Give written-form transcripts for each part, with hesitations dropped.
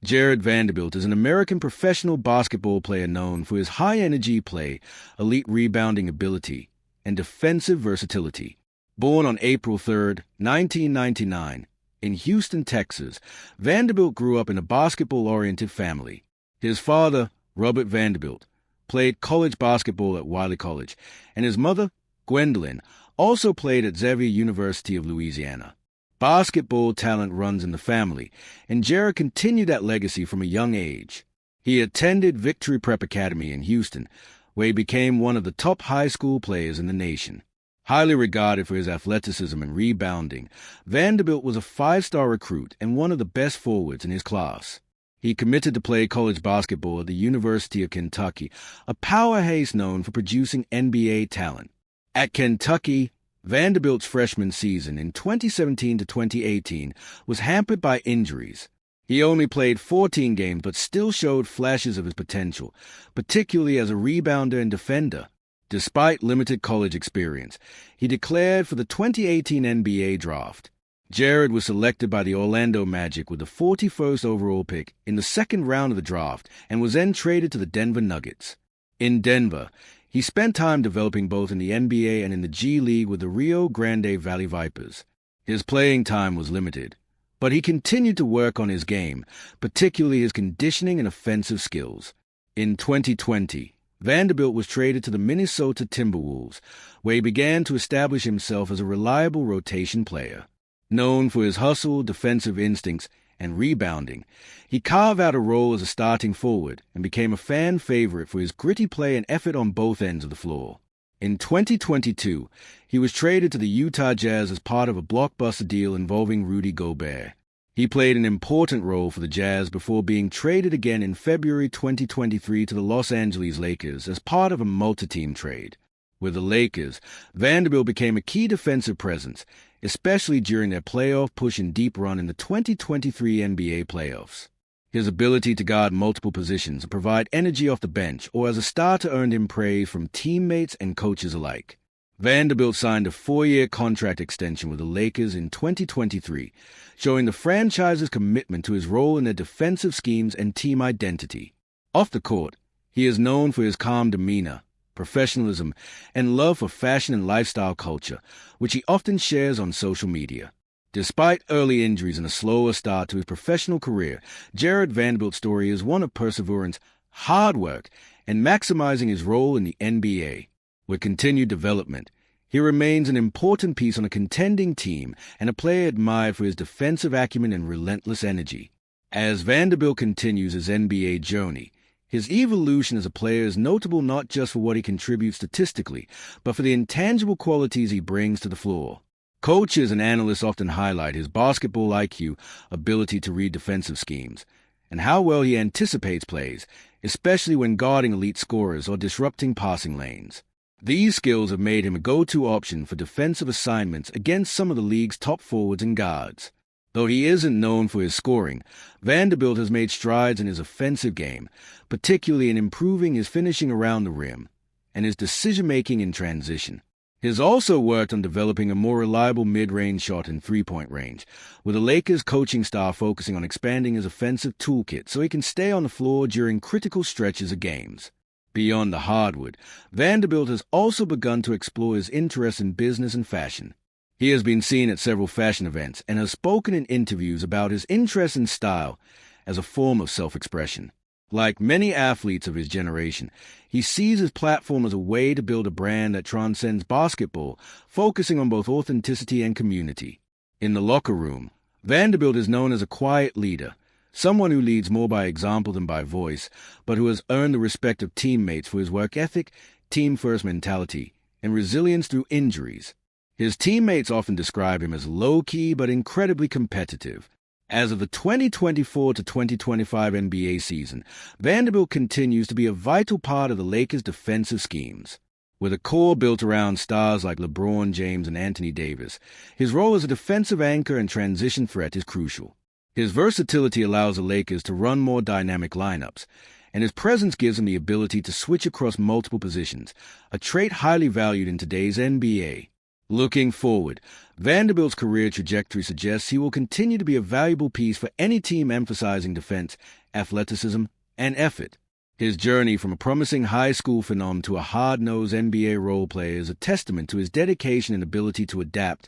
Jared Vanderbilt is an American professional basketball player known for his high-energy play, elite rebounding ability, and defensive versatility. Born on April 3, 1999, in Houston, Texas, Vanderbilt grew up in a basketball-oriented family. His father, Robert Vanderbilt, played college basketball at Wiley College, and his mother, Gwendolyn, also played at Xavier University of Louisiana. Basketball talent runs in the family, and Jared continued that legacy from a young age. He attended Victory Prep Academy in Houston, where he became one of the top high school players in the nation. Highly regarded for his athleticism and rebounding, Vanderbilt was a five-star recruit and one of the best forwards in his class. He committed to play college basketball at the University of Kentucky, a powerhouse known for producing NBA talent. At Kentucky, Vanderbilt's freshman season in 2017 to 2018 was hampered by injuries. He only played 14 games but still showed flashes of his potential, particularly as a rebounder and defender. Despite limited college experience, he declared for the 2018 NBA draft. Jared was selected by the Orlando Magic with the 41st overall pick in the second round of the draft and was then traded to the Denver Nuggets. In Denver, he spent time developing both in the NBA and in the G League with the Rio Grande Valley Vipers. His playing time was limited, but he continued to work on his game, particularly his conditioning and offensive skills. In 2020, Vanderbilt was traded to the Minnesota Timberwolves, where he began to establish himself as a reliable rotation player. Known for his hustle, defensive instincts, and rebounding, he carved out a role as a starting forward and became a fan favorite for his gritty play and effort on both ends of the floor. In 2022, he was traded to the Utah Jazz as part of a blockbuster deal involving Rudy Gobert. He played an important role for the Jazz before being traded again in February 2023 to the Los Angeles Lakers as part of a multi-team trade. With the Lakers, Vanderbilt became a key defensive presence, especially during their playoff push and deep run in the 2023 NBA playoffs. His ability to guard multiple positions and provide energy off the bench or as a starter earned him praise from teammates and coaches alike. Vanderbilt signed a 4-year contract extension with the Lakers in 2023, showing the franchise's commitment to his role in their defensive schemes and team identity. Off the court, he is known for his calm demeanor, professionalism, and love for fashion and lifestyle culture, which he often shares on social media. Despite early injuries and a slower start to his professional career, Jared Vanderbilt's story is one of perseverance, hard work, and maximizing his role in the NBA. With continued development, he remains an important piece on a contending team and a player admired for his defensive acumen and relentless energy. As Vanderbilt continues his NBA journey, his evolution as a player is notable not just for what he contributes statistically, but for the intangible qualities he brings to the floor. Coaches and analysts often highlight his basketball IQ, ability to read defensive schemes, and how well he anticipates plays, especially when guarding elite scorers or disrupting passing lanes. These skills have made him a go-to option for defensive assignments against some of the league's top forwards and guards. Though he isn't known for his scoring, Vanderbilt has made strides in his offensive game, particularly in improving his finishing around the rim and his decision-making in transition. He has also worked on developing a more reliable mid-range shot in three-point range, with the Lakers coaching staff focusing on expanding his offensive toolkit so he can stay on the floor during critical stretches of games. Beyond the hardwood, Vanderbilt has also begun to explore his interest in business and fashion. He has been seen at several fashion events and has spoken in interviews about his interest in style as a form of self-expression. Like many athletes of his generation, he sees his platform as a way to build a brand that transcends basketball, focusing on both authenticity and community. In the locker room, Vanderbilt is known as a quiet leader, someone who leads more by example than by voice, but who has earned the respect of teammates for his work ethic, team-first mentality, and resilience through injuries. His teammates often describe him as low-key but incredibly competitive. As of the 2024 to 2025 NBA season, Vanderbilt continues to be a vital part of the Lakers' defensive schemes. With a core built around stars like LeBron James and Anthony Davis, his role as a defensive anchor and transition threat is crucial. His versatility allows the Lakers to run more dynamic lineups, and his presence gives him the ability to switch across multiple positions, a trait highly valued in today's NBA. Looking forward, Vanderbilt's career trajectory suggests he will continue to be a valuable piece for any team emphasizing defense, athleticism, and effort. His journey from a promising high school phenom to a hard-nosed NBA role player is a testament to his dedication and ability to adapt,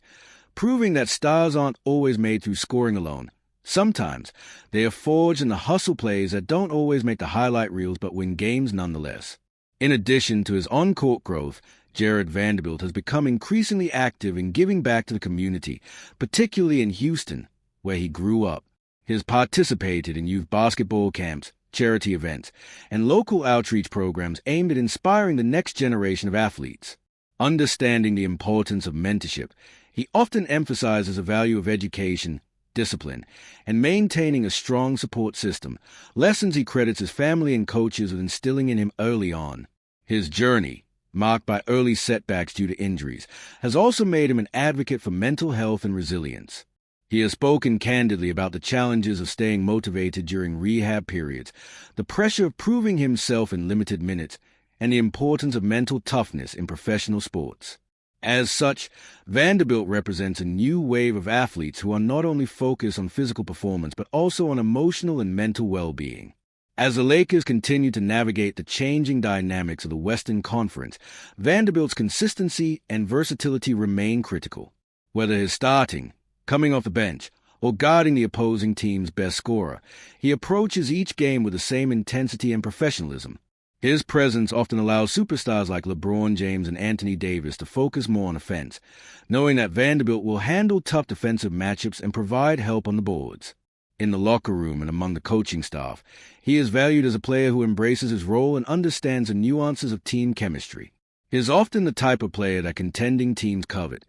proving that stars aren't always made through scoring alone. Sometimes they are forged in the hustle plays that don't always make the highlight reels but win games nonetheless. In addition to his on-court growth, Jared Vanderbilt has become increasingly active in giving back to the community, particularly in Houston, where he grew up. He has participated in youth basketball camps, charity events, and local outreach programs aimed at inspiring the next generation of athletes. Understanding the importance of mentorship, he often emphasizes the value of education, discipline, and maintaining a strong support system, lessons he credits his family and coaches with instilling in him early on. His journey, marked by early setbacks due to injuries, has also made him an advocate for mental health and resilience. He has spoken candidly about the challenges of staying motivated during rehab periods, the pressure of proving himself in limited minutes, and the importance of mental toughness in professional sports. As such, Vanderbilt represents a new wave of athletes who are not only focused on physical performance but also on emotional and mental well-being. As the Lakers continue to navigate the changing dynamics of the Western Conference, Vanderbilt's consistency and versatility remain critical. Whether he's starting, coming off the bench, or guarding the opposing team's best scorer, he approaches each game with the same intensity and professionalism. His presence often allows superstars like LeBron James and Anthony Davis to focus more on offense, knowing that Vanderbilt will handle tough defensive matchups and provide help on the boards. In the locker room and among the coaching staff, he is valued as a player who embraces his role and understands the nuances of team chemistry. He is often the type of player that contending teams covet,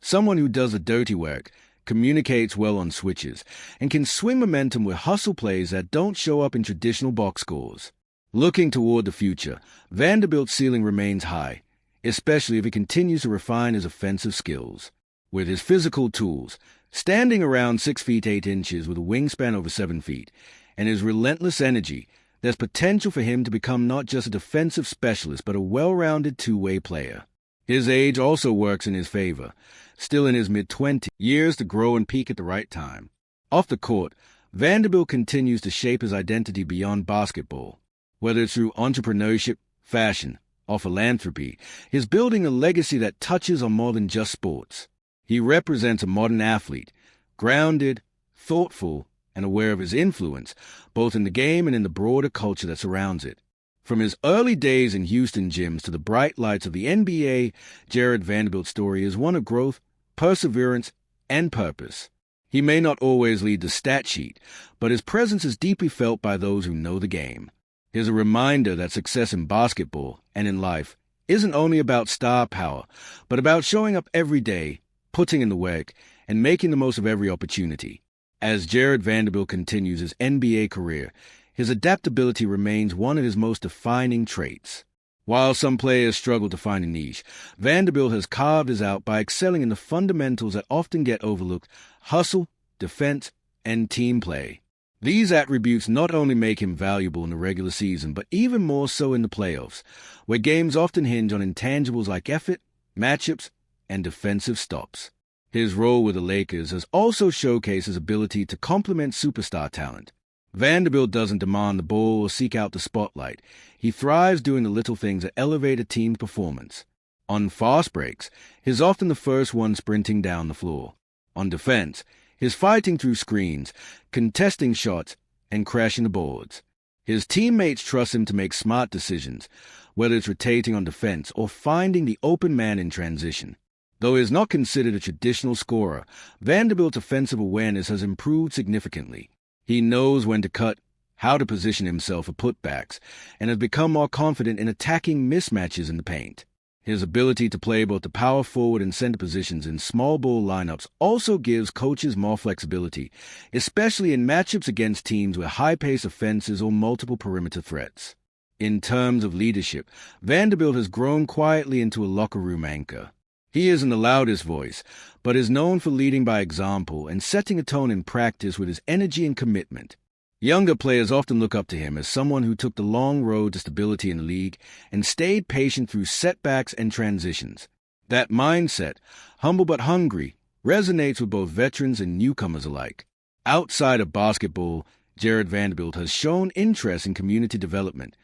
someone who does the dirty work, communicates well on switches, and can swing momentum with hustle plays that don't show up in traditional box scores. Looking toward the future, Vanderbilt's ceiling remains high, especially if he continues to refine his offensive skills. With his physical tools, standing around 6 feet 8 inches with a wingspan over 7 feet, and his relentless energy, there's potential for him to become not just a defensive specialist but a well-rounded two-way player. His age also works in his favor, still in his mid-20s, years to grow and peak at the right time. Off the court, Vanderbilt continues to shape his identity beyond basketball. Whether it's through entrepreneurship, fashion, or philanthropy, he's building a legacy that touches on more than just sports. He represents a modern athlete, grounded, thoughtful, and aware of his influence, both in the game and in the broader culture that surrounds it. From his early days in Houston gyms to the bright lights of the NBA, Jared Vanderbilt's story is one of growth, perseverance, and purpose. He may not always lead the stat sheet, but his presence is deeply felt by those who know the game. He's a reminder that success in basketball and in life isn't only about star power, but about showing up every day, putting in the work, and making the most of every opportunity. As Jared Vanderbilt continues his NBA career, his adaptability remains one of his most defining traits. While some players struggle to find a niche, Vanderbilt has carved his out by excelling in the fundamentals that often get overlooked: hustle, defense, and team play. These attributes not only make him valuable in the regular season, but even more so in the playoffs, where games often hinge on intangibles like effort, matchups, and defensive stops. His role with the Lakers has also showcased his ability to complement superstar talent. Vanderbilt doesn't demand the ball or seek out the spotlight. He thrives doing the little things that elevate a team's performance. On fast breaks, he's often the first one sprinting down the floor. On defense, he's fighting through screens, contesting shots, and crashing the boards. His teammates trust him to make smart decisions, whether it's rotating on defense or finding the open man in transition. Though he is not considered a traditional scorer, Vanderbilt's offensive awareness has improved significantly. He knows when to cut, how to position himself for putbacks, and has become more confident in attacking mismatches in the paint. His ability to play both the power forward and center positions in small ball lineups also gives coaches more flexibility, especially in matchups against teams with high-paced offenses or multiple perimeter threats. In terms of leadership, Vanderbilt has grown quietly into a locker room anchor. He isn't the loudest voice, but is known for leading by example and setting a tone in practice with his energy and commitment. Younger players often look up to him as someone who took the long road to stability in the league and stayed patient through setbacks and transitions. That mindset, humble but hungry, resonates with both veterans and newcomers alike. Outside of basketball, Jared Vanderbilt has shown interest in community development,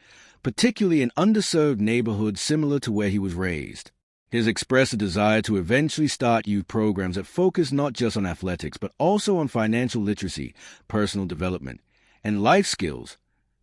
particularly in underserved neighborhoods similar to where he was raised. He has expressed a desire to eventually start youth programs that focus not just on athletics, but also on financial literacy, personal development, and life skills,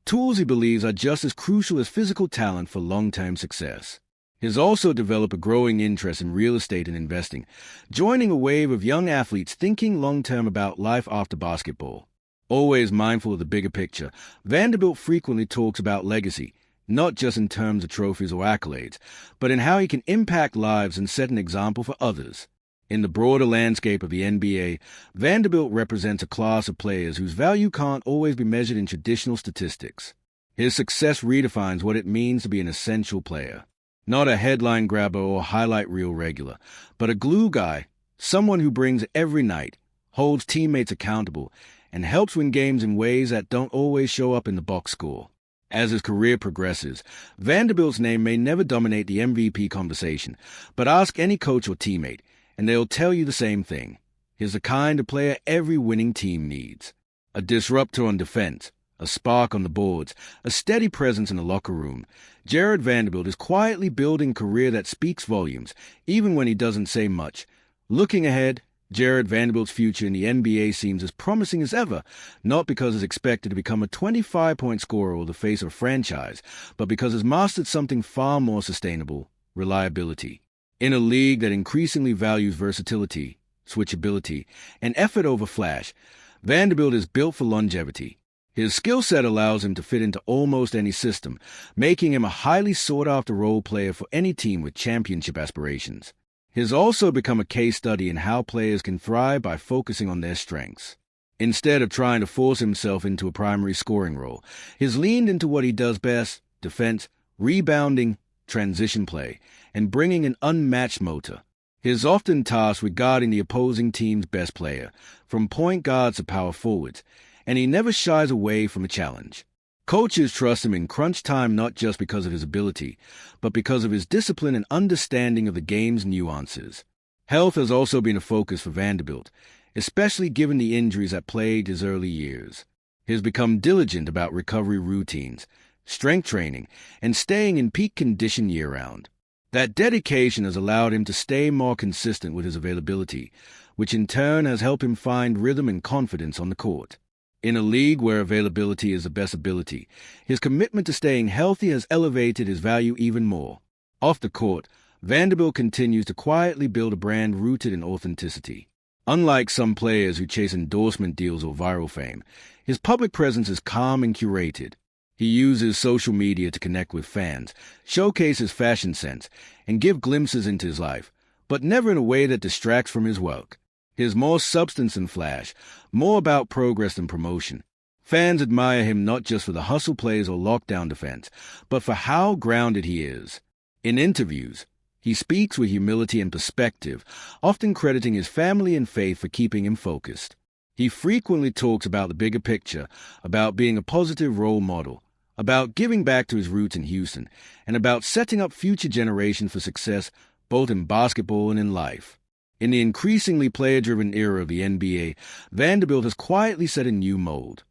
tools he believes are just as crucial as physical talent for long-term success. He has also developed a growing interest in real estate and investing, joining a wave of young athletes thinking long-term about life after basketball. Always mindful of the bigger picture, Vanderbilt frequently talks about legacy, not just in terms of trophies or accolades, but in how he can impact lives and set an example for others. In the broader landscape of the NBA, Vanderbilt represents a class of players whose value can't always be measured in traditional statistics. His success redefines what it means to be an essential player. Not a headline grabber or highlight reel regular, but a glue guy, someone who brings every night, holds teammates accountable, and helps win games in ways that don't always show up in the box score. As his career progresses, Vanderbilt's name may never dominate the MVP conversation, but ask any coach or teammate, and they'll tell you the same thing. He's the kind of player every winning team needs. A disruptor on defense, a spark on the boards, a steady presence in the locker room. Jared Vanderbilt is quietly building a career that speaks volumes, even when he doesn't say much. Looking ahead, Jared Vanderbilt's future in the NBA seems as promising as ever, not because he's expected to become a 25-point scorer or the face of a franchise, but because he's mastered something far more sustainable: reliability. In a league that increasingly values versatility, switchability, and effort over flash, Vanderbilt is built for longevity. His skill set allows him to fit into almost any system, making him a highly sought-after role player for any team with championship aspirations. He has also become a case study in how players can thrive by focusing on their strengths. Instead of trying to force himself into a primary scoring role, he has leaned into what he does best: defense, rebounding, transition play, and bringing an unmatched motor. He is often tasked with guarding the opposing team's best player, from point guards to power forwards, and he never shies away from a challenge. Coaches trust him in crunch time not just because of his ability, but because of his discipline and understanding of the game's nuances. Health has also been a focus for Vanderbilt, especially given the injuries that plagued his early years. He has become diligent about recovery routines, strength training, and staying in peak condition year-round. That dedication has allowed him to stay more consistent with his availability, which in turn has helped him find rhythm and confidence on the court. In a league where availability is the best ability, his commitment to staying healthy has elevated his value even more. Off the court, Vanderbilt continues to quietly build a brand rooted in authenticity. Unlike some players who chase endorsement deals or viral fame, his public presence is calm and curated. He uses social media to connect with fans, showcase his fashion sense, and give glimpses into his life, but never in a way that distracts from his work. He has more substance than flash, more about progress than promotion. Fans admire him not just for the hustle plays or lockdown defense, but for how grounded he is. In interviews, he speaks with humility and perspective, often crediting his family and faith for keeping him focused. He frequently talks about the bigger picture, about being a positive role model, about giving back to his roots in Houston, and about setting up future generations for success both in basketball and in life. In the increasingly player-driven era of the NBA, Vanderbilt has quietly set a new mold.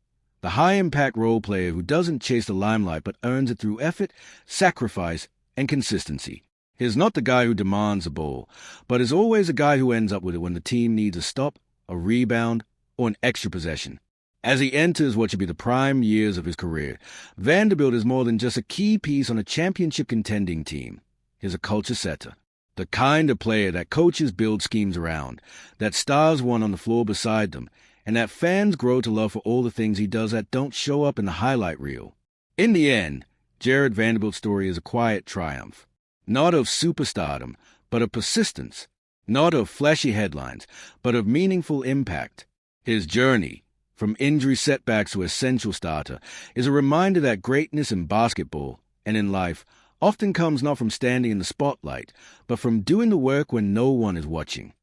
The high-impact role player who doesn't chase the limelight but earns it through effort, sacrifice, and consistency. He is not the guy who demands the ball, but is always a guy who ends up with it when the team needs a stop, a rebound, or an extra possession. As he enters what should be the prime years of his career, Vanderbilt is more than just a key piece on a championship contending team. He's a culture setter. The kind of player that coaches build schemes around, that stars want on the floor beside them, and that fans grow to love for all the things he does that don't show up in the highlight reel. In the end, Jared Vanderbilt's story is a quiet triumph. Not of superstardom, but of persistence. Not of flashy headlines, but of meaningful impact. His journey, from injury setbacks to essential starter, is a reminder that greatness in basketball and in life often comes not from standing in the spotlight, but from doing the work when no one is watching.